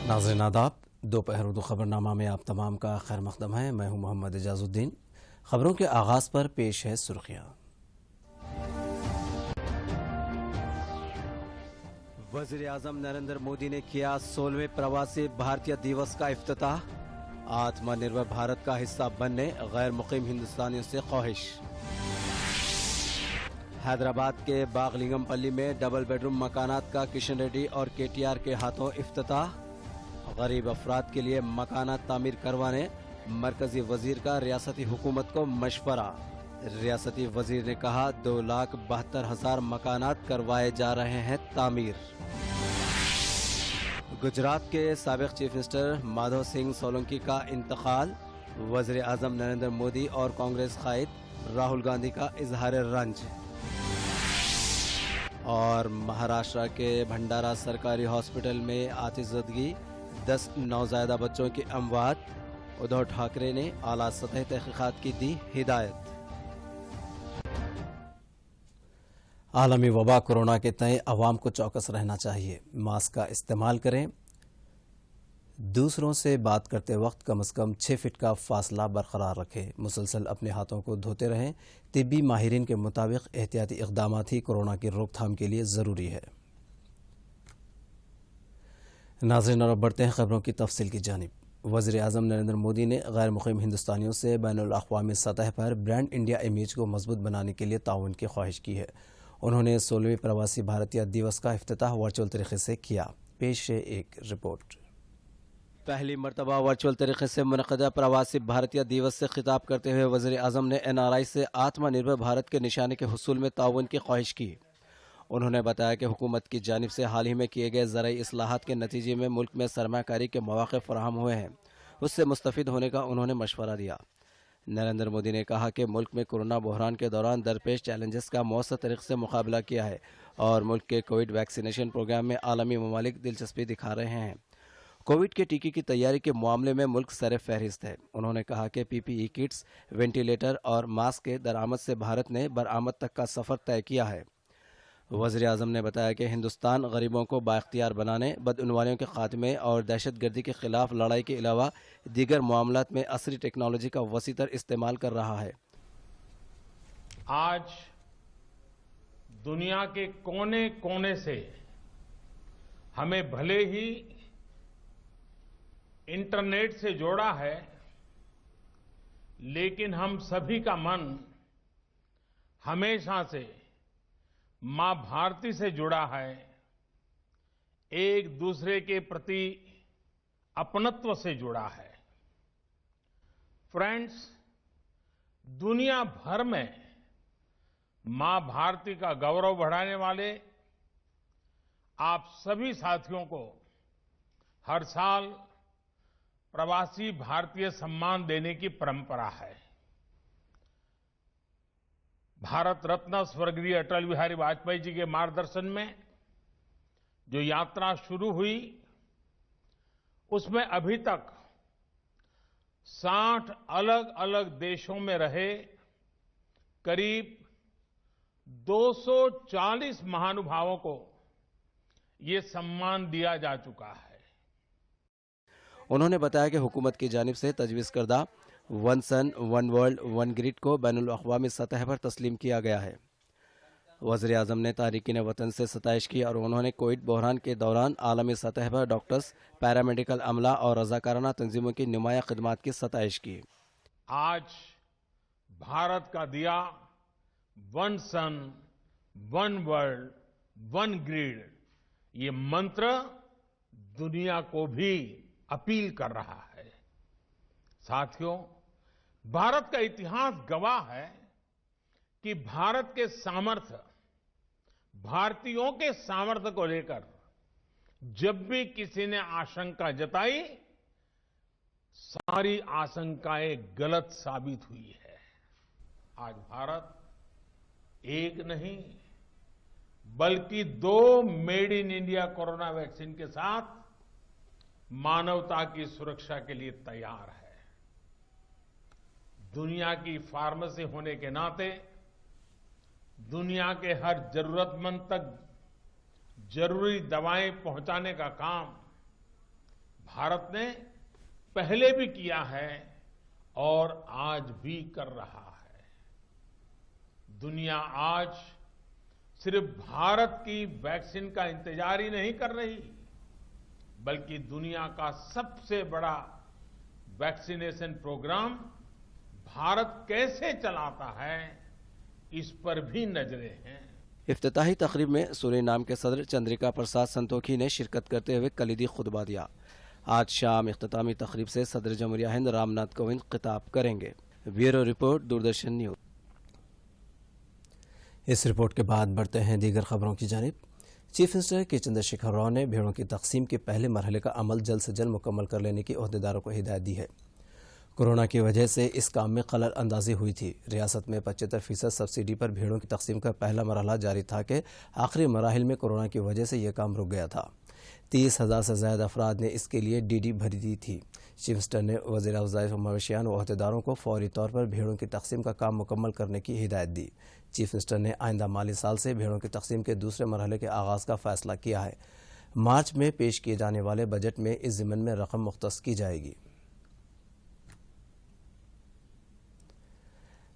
नाज़रीन आदाब, दोपहर उर्दू खबरनामा में आप तमाम का खैर मकदम है। मैं हूं मोहम्मद इजाजुद्दीन। खबरों के आगाज पर पेश है सुर्खियां। वज़ीर आज़म नरेंद्र मोदी ने किया 16वें प्रवासी भारतीय दिवस का इफ्तिताह। आत्मनिर्भर भारत का हिस्सा बनने गैर मुकीम हिंदुस्तानियों से ख्वाहिश। हैदराबाद के बागलिंगमपल्ली में डबल बेडरूम मकानात का किशन रेड्डी और केटीआर के हाथों इफ्तिताह। गरीब अफराद के लिए मकानात तामीर करवाने मरकजी वजीर का रियासती हुकूमत को मशवरा। रियासती वजीर ने कहा 2,72,000 मकानात करवाए जा रहे हैं तामीर। गुजरात के साबिक चीफ मिनिस्टर माधव सिंह सोलंकी का इंतकाल। वज़ीर आज़म नरेंद्र मोदी और कांग्रेस कायद राहुल गांधी का इजहार रंज। और महाराष्ट्र के भंडारा सरकारी हॉस्पिटल में आतिशज़दगी, 10 नौज़ायदा बच्चों की अमवात। उद्धव ठाकरे ने आला सतह तहकीकात की दी हिदायत। आलमी वबा कोरोना के तय अवाम को चौकस रहना चाहिए। मास्क का इस्तेमाल करें। दूसरों से बात करते वक्त कम से कम 6 फीट का फासला बरकरार रखें। मुसलसल अपने हाथों को धोते रहें। तिब्बी माहिरीन के मुताबिक एहतियाती इक़दामात ही कोरोना की रोकथाम के लिए ज़रूरी है। नाज़रीन, और अब बढ़ते हैं खबरों की तफसील की जानिब। वज़ीर आज़म नरेंद्र मोदी ने गैर मुक़ीम हिंदुस्तानियों से बैनुल अक़वामी सतह पर ब्रांड इंडिया इमेज को मजबूत बनाने के लिए ताउन की ख्वाहिश की है। उन्होंने 16वें प्रवासी भारतीय दिवस का इफ्तिताह वर्चुअल तरीके से किया। पेश है एक रिपोर्ट। पहली मरतबा वर्चुअल तरीके से मुनक़दा प्रवासी भारतीय दिवस से खिताब करते हुए वज़ीर आज़म ने NRI से आत्मनिर्भर भारत के निशाने के हुसूल में ताउन की ख्वाहिश की। उन्होंने बताया कि हुकूमत की जानिब से हाल ही में किए गए ज़राई इस्लाहात के नतीजे में मुल्क में सरमाकारी के मौक़े फराहम हुए हैं। उससे मुस्तफ़िद होने का उन्होंने मशवरा दिया। नरेंद्र मोदी ने कहा कि मुल्क में कोरोना बहरान के दौरान दरपेश चैलेंजेस का मौसर तरीके से मुकाबला किया है और मुल्क के कोविड वैक्सीनेशन प्रोग्राम में आलमी ममालिक दिलचस्पी दिखा रहे हैं। कोविड के टीके की तैयारी के मामले में मुल्क सर फहरिस्त है। उन्होंने कहा कि PPE किट्स, वेंटिलेटर और मास्क के दरामद से भारत ने बरामद तक का सफ़र तय किया है। वज़ीर आज़म ने बताया कि हिंदुस्तान गरीबों को बाइख्तियार बनाने, बदउनवानियों के खात्मे और दहशतगर्दी के खिलाफ लड़ाई के अलावा दीगर मामलात में असरी टेक्नोलॉजी का वसीतर इस्तेमाल कर रहा है। आज दुनिया के कोने कोने से हमें भले ही इंटरनेट से जोड़ा है, लेकिन हम सभी का मन हमेशा से मां भारती से जुड़ा है। एक दूसरे के प्रति अपनत्व से जुड़ा है। फ्रेंड्स, दुनिया भर में मां भारती का गौरव बढ़ाने वाले आप सभी साथियों को हर साल प्रवासी भारतीय सम्मान देने की परंपरा है। भारत रत्न स्वर्गीय अटल बिहारी वाजपेयी जी के मार्गदर्शन में जो यात्रा शुरू हुई, उसमें अभी तक 60 अलग अलग देशों में रहे करीब 240 महानुभावों को ये सम्मान दिया जा चुका है। उन्होंने बताया कि हुकूमत की जानिब से तजवीज़ करदा one sun one world one grid को बैनुल अक़वामी सतह पर तस्लीम किया गया है। वज़ीर आज़म ने तारिकीन वतन से सताइश की और उन्होंने कोविड बहरान के दौरान आलमी सतह पर डॉक्टर्स, पैरामेडिकल अमला और रज़ाकाराना तंजीमों की नुमाया खिदमात की सताइश की। आज भारत का दिया one sun one world one grid, ये मंत्र दुनिया को भी अपील कर रहा है। साथियों, भारत का इतिहास गवाह है कि भारत के सामर्थ्य, भारतीयों के सामर्थ्य को लेकर जब भी किसी ने आशंका जताई, सारी आशंकाएं गलत साबित हुई है। आज भारत एक नहीं बल्कि 2 made in India corona vaccine के साथ मानवता की सुरक्षा के लिए तैयार है। दुनिया की फार्मेसी होने के नाते दुनिया के हर जरूरतमंद तक जरूरी दवाएं पहुंचाने का काम भारत ने पहले भी किया है और आज भी कर रहा है। दुनिया आज सिर्फ भारत की वैक्सीन का इंतजार ही नहीं कर रही, बल्कि दुनिया का सबसे बड़ा वैक्सीनेशन प्रोग्राम भारत कैसे चलाता है, इस पर भी नजरें हैं। इफ्तिताही तकरीब में सूरीनाम के सदर चंद्रिका प्रसाद संतोखी ने शिरकत करते हुए कलीदी खुतबा दिया। आज शाम इख्तितामी तकरीब से सदर जमहूरिया हिंद रामनाथ कोविंद खिताब करेंगे। Bureau report, Doordarshan news. इस रिपोर्ट के बाद बढ़ते हैं दीगर खबरों की जानिब। चीफ मिनिस्टर के चंद्रशेखर राव ने भेड़ों की तकसीम के पहले मरहले का अमल जल्द से जल्द मुकम्मल कर लेने की ओहदेदारों को हिदायत दी है। कोरोना की वजह से इस काम में खलल अंदाजी हुई थी। रियासत में 75% सब्सिडी पर भेड़ों की तकसीम का पहला मरहला जारी था कि आखिरी मराहिल में कोरोना की वजह से यह काम रुक गया था। 30,000 से ज्यादा अफराद ने इसके लिए डीडी भरी दी थी। चीफ मिनिस्टर ने वज़ीर अफ़ज़ाइश मवेशियान व अहदेदारों को फौरी तौर पर भेड़ों की तकसीम का काम मुकम्मल करने की हिदायत दी। चीफ मिनिस्टर ने आइंदा माली साल से भेड़ों की तकसीम के दूसरे मरहले के आगाज़ का फैसला किया है। मार्च में पेश किए जाने वाले बजट में इस ज़िम्न में रकम मुख्तस की जाएगी।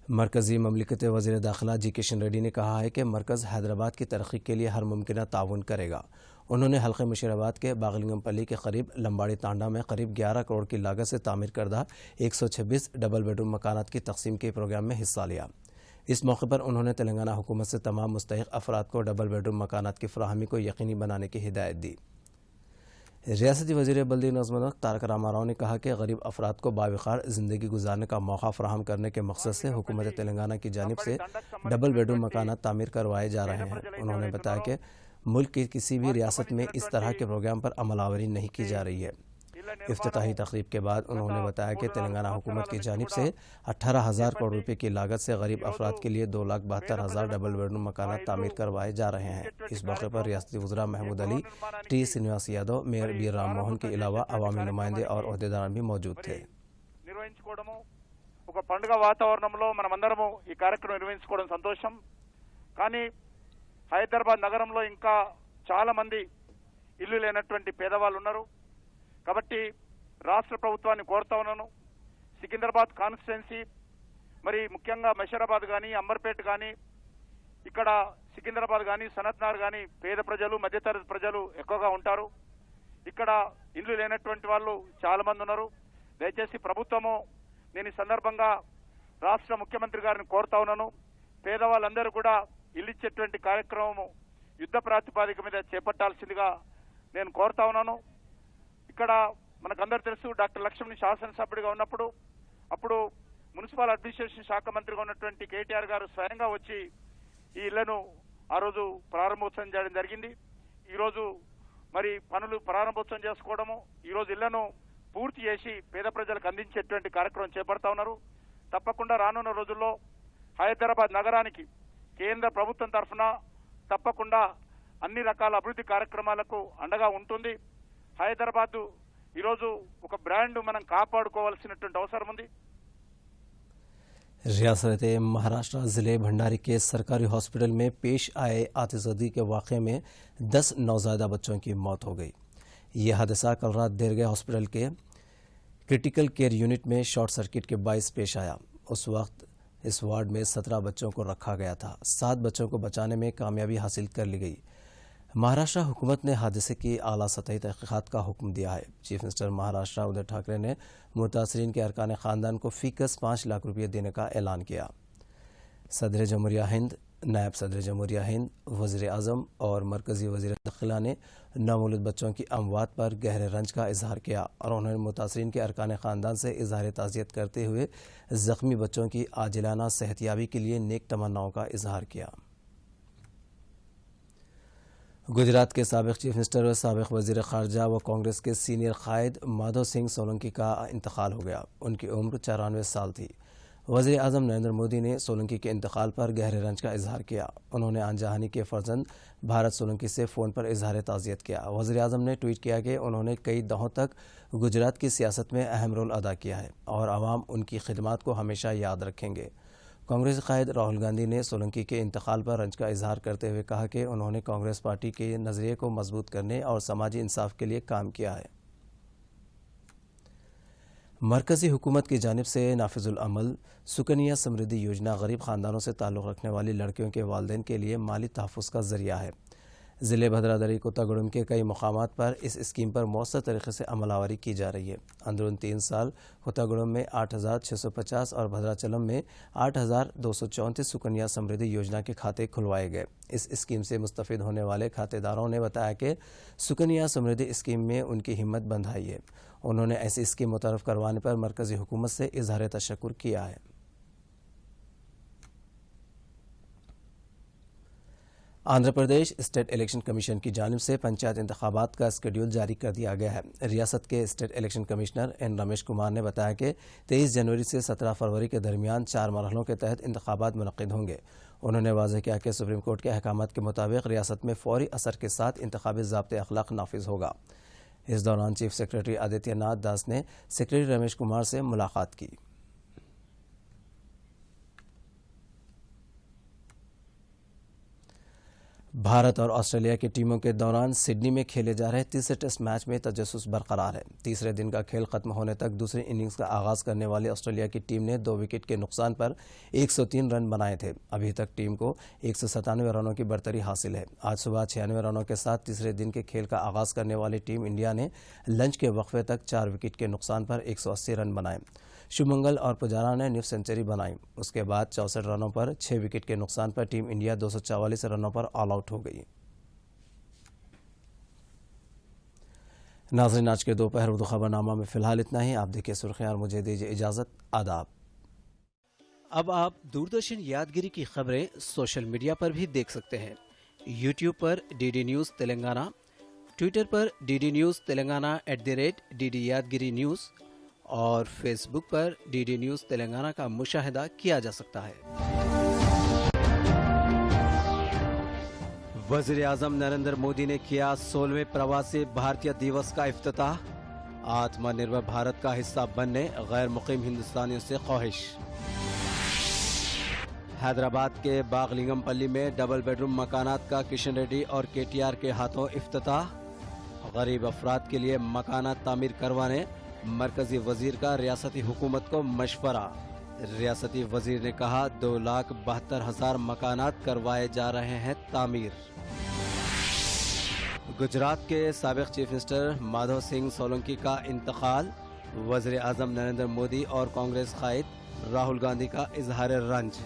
मरकजी ममलिकत वज़ीर दाखिला जी किशन रेड्डी ने कहा है कि मरकज़ हैदराबाद की तरक्की के लिए हर मुमकिन ताउन करेगा। उन्होंने हल्के मुशीराबाद के बागलिंगमपल्ली के करीब लंबाड़ी तांडा में करीब 11 करोड़ की लागत से तामीर करदा 126 डबल बेडरूम मकानात की तकसीम के प्रोग्राम में हिस्सा लिया। इस मौके पर उन्होंने तेलंगाना हुकूमत से तमाम मुस्तहिक अफराद को डबल बेडरूम मकानात की फराहमी को यकीनी बनाने की हिदायत दी। रियासती वज़ीर बल्दी नज़्म तारक रामा राव ने कहा कि गरीब अफराद को बावकार ज़िंदगी गुजारने का मौका फराहम करने के मकसद से हुकूमत तेलंगाना की जानिब से डबल बेडरूम मकानात तामीर करवाए जा रहे हैं। उन्होंने बताया कि मुल्क की किसी भी रियासत में इस तरह के प्रोग्राम पर अमलावरी नहीं की जा रही है। इफ्तिताही तकरीब के बाद उन्होंने बताया कि तेलंगाना हुकूमत की जानिब से 18,000 करोड़ रुपए की लागत से गरीब अफराद के लिए 2,72,000 डबल बेडरूम मकानात तामीर करवाए जा रहे हैं। इस मौके पर रियासती वज़रा Mahmood Ali, T Srinivas Yadav, mayor B Ram Mohan के अलावा अवामी नुमाइंदे और ओहदेदारान भी मौजूद थे। ఒక పండుగ వాతావరణంలో మనమందరము ఈ కార్యక్రమం నిర్వహించుకోవడం సంతోషం. కానీ హైదరాబాద్ నగరంలో ఇంకా చాలా మంది ఇల్లు లేనటువంటి పేదవాళ్ళు ఉన్నారు. కాబట్టి రాష్ట్ర ప్రభుత్వాన్ని కోరుతా ఉన్నాను, సికింద్రాబాద్ కాన్స్టిట్యున్సీ మరి ముఖ్యంగా మెషరాబాద్ కానీ అంబర్పేట కానీ ఇక్కడ సికింద్రాబాద్ కానీ సనత్నగర్ కానీ పేద ప్రజలు మధ్యతరగతి ప్రజలు ఎక్కువగా ఉంటారు. ఇక్కడ ఇల్లు లేనటువంటి వాళ్ళు చాలా మంది ఉన్నారు. దయచేసి ప్రభుత్వము, నేను ఈ సందర్భంగా రాష్ట్ర ముఖ్యమంత్రి గారిని కోరుతా ఉన్నాను, పేదవాళ్ళందరూ కూడా ఇల్లు ఇచ్చేటువంటి కార్యక్రమము యుద్ధ ప్రాతిపదిక మీద చేపట్టాల్సిందిగా నేను కోరుతా ఉన్నాను. ఇక్కడ మనకందరూ తెలుసు, డాక్టర్ లక్ష్మణ్ శాసనసభ్యుడిగా ఉన్నప్పుడు అప్పుడు మున్సిపల్ అడ్మినిస్ట్రేషన్ శాఖ మంత్రిగా ఉన్నటువంటి కేటీఆర్ గారు స్వయంగా వచ్చి ఈ ఇళ్లను ఆ రోజు ప్రారంభోత్సవం చేయడం జరిగింది. ఈరోజు మరి పనులు ప్రారంభోత్సవం చేసుకోవడము, ఈరోజు ఇళ్లను పూర్తి చేసి పేద ప్రజలకు అందించేటువంటి కార్యక్రమం చేపడతా ఉన్నారు. తప్పకుండా రానున్న రోజుల్లో హైదరాబాద్ నగరానికి కేంద్ర ప్రభుత్వం తరఫున తప్పకుండా అన్ని రకాల అభివృద్ధి కార్యక్రమాలకు అండగా ఉంటుంది. హైదరాబాద్ ఈరోజు ఒక బ్రాండ్ మనం కాపాడుకోవాల్సినటువంటి అవసరం ఉంది. रियासत महाराष्ट्र ज़िले भंडारी के सरकारी हॉस्पिटल में पेश आए आतिशबाजी के वाक़े में 10 नौज़ायदा बच्चों की मौत हो गई। यह हादसा कल रात देर गए हॉस्पिटल के क्रिटिकल केयर यूनिट में शॉर्ट सर्किट के बायस पेश आया। उस वक्त इस वार्ड में 17 बच्चों को रखा गया था। 7 बच्चों को बचाने में कामयाबी हासिल कर ली गई। महाराष्ट्र हुकूमत ने हादसे की आला सतही तहकीकात का हुक्म दिया है। चीफ मिनिस्टर महाराष्ट्र उद्धव ठाकरे ने मुतासरीन के अरकान ख़ानदान को फ़ीकस 5 लाख रुपये देने का ऐलान किया। सदर जमहूरिया हिंद, नायब सदर जमहूरिया हिंद, वज़ीर आज़म और मरकज़ी वज़ीर दाखिला ने नवमौलूद बच्चों की अमवात पर गहरे रंज का इजहार किया और उन्होंने मुतासरीन के अरकान ख़ानदान से इजहार ताज़ियत करते हुए ज़ख्मी बच्चों की आजिलाना सेहतियाबी के लिए नेक तमन्नाओं का इजहार किया। गुजरात के साबिक़ चीफ मिनिस्टर व साबिक़ वज़ीर ख़ारजा व कांग्रेस के सीनियर कायद माधव सिंह सोलंकी का इंतकाल हो गया। उनकी उम्र 94 साल थी। वज़ीर आज़म नरेंद्र मोदी ने सोलंकी के इंतकाल पर गहरे रंज का इजहार किया। उन्होंने आनजहानी के फर्जंद भारत सोलंकी से फ़ोन पर इजहार ताज़ियत किया। वज़ीर आज़म ने ट्वीट किया कि उन्होंने कई दहों तक गुजरात की सियासत में अहम रोल अदा किया है और आवाम उनकी खिदमत को हमेशा याद रखेंगे। कांग्रेस कायद राहुल गांधी ने सोलंकी के इंतकाल पर रंज का इजहार करते हुए कहा कि उन्होंने कांग्रेस पार्टी के नज़रिए को मजबूत करने और समाजी इंसाफ के लिए काम किया है। مرکزی حکومت کی جانب سے نافذ العمل سکنیا سمردھی یوجنا غریب خاندانوں سے تعلق رکھنے والی لڑکیوں کے والدین کے لیے مالی تحفظ کا ذریعہ ہے۔ ضلع بھدرادری کوتاگوڑم کے کئی مقامات پر اس اسکیم پر مؤثر طریقے سے عمل آوری کی جا رہی ہے۔ اندرون 3 سال کوتاگوڑم میں 8,650 اور بھدراچلم میں 8,234 سکنیا سمردھی یوجنا کے کھاتے کھلوائے گئے۔ اس اسکیم سے مستفید ہونے والے کھاتے داروں نے بتایا کہ سکنیا سمردھی اسکیم میں ان کی ہمت بندھائی ہے۔ انہوں نے ایسی اسکیم متعارف کروانے پر مرکزی حکومت سے اظہار تشکر کیا ہے۔ Andhra Pradesh state election commission کی جانب سے پنچایت انتخابات کا اسکیڈول جاری کر دیا گیا ہے۔ ریاست کے state election commissioner N Ramesh Kumar نے بتایا کہ 23 جنوری سے 17 فروری کے درمیان 4 مرحلوں کے تحت انتخابات منعقد ہوں گے۔ انہوں نے واضح کیا کہ سپریم کورٹ کے احکامات کے مطابق ریاست میں فوری اثر کے ساتھ انتخابی ضابط اخلاق نافذ ہوگا۔ اس دوران چیف سیکرٹری آدتیہ ناتھ داس نے سیکرٹری رمیش کمار سے ملاقات کی۔ بھارت اور آسٹریلیا کی ٹیموں کے دوران سڈنی میں کھیلے جا رہے تیسرے ٹیسٹ میچ میں تجسس برقرار ہے۔ تیسرے دن کا کھیل ختم ہونے تک دوسری اننگز کا آغاز کرنے والی آسٹریلیا کی ٹیم نے 2 وکٹ کے نقصان پر 103 رن بنائے تھے۔ ابھی تک ٹیم کو 197 رنوں کی برتری حاصل ہے۔ آج صبح 96 رنوں کے ساتھ تیسرے دن کے کھیل کا آغاز کرنے والی ٹیم انڈیا نے لنچ کے وقفے تک 4 وکٹ کے نقصان پر 180 رن بنائے۔ شبمنگل اور پجارا نے نصف سنچری بنائی۔ اس کے بعد 64 رنوں پر 6 وکٹ کے نقصان پر ٹیم انڈیا 244 رنوں پر آل آؤٹ ہو گئی۔ ناظرین، آج کے دوپہر اردو خبرنامہ میں فی الحال اتنا ہی۔ آپ دیکھیں سرخیاں اور مجھے دیجیے اجازت۔ آداب۔ اب آپ دوردرشن یادگیری کی خبریں سوشل میڈیا پر بھی دیکھ سکتے ہیں۔ یوٹیوب پر DD نیوز تلنگانہ، ٹویٹر پر DD news Telangana @DD Yadagiri news اور فیس بک پر DD نیوز تلنگانہ کا مشاہدہ کیا جا سکتا ہے۔ وزیر اعظم نریندر مودی نے کیا 16ویں پرواسی بھارتیہ دیوس کا افتتاح۔ آتما نربھر بھارت کا حصہ بننے غیر مقیم ہندوستانیوں سے خواہش۔ حیدرآباد کے باغلنگم پلی میں ڈبل بیڈ روم مکانات کا کشن ریڈی اور KTR کے ہاتھوں افتتاح۔ غریب افراد کے لیے مکانات تعمیر کروانے مرکزی وزیر کا ریاستی حکومت کو مشورہ۔ ریاستی وزیر نے کہا 2,72,000 مکانات کروائے جا رہے ہیں تعمیر۔ گجرات کے سابق چیف منسٹر مادھو سنگھ سولنکی کا انتقال۔ وزیر اعظم نریندر مودی اور کانگریس قائد راہل گاندھی کا اظہار رنج۔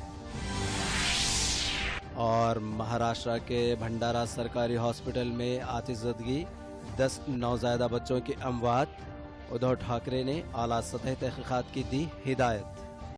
اور مہاراشٹر کے بھنڈارا سرکاری ہاسپٹل میں آتش زدگی، 10 نوزائیدہ بچوں کی اموات۔ ادھو ٹھاکرے نے اعلیٰ سطحی تحقیقات کی دی ہدایت۔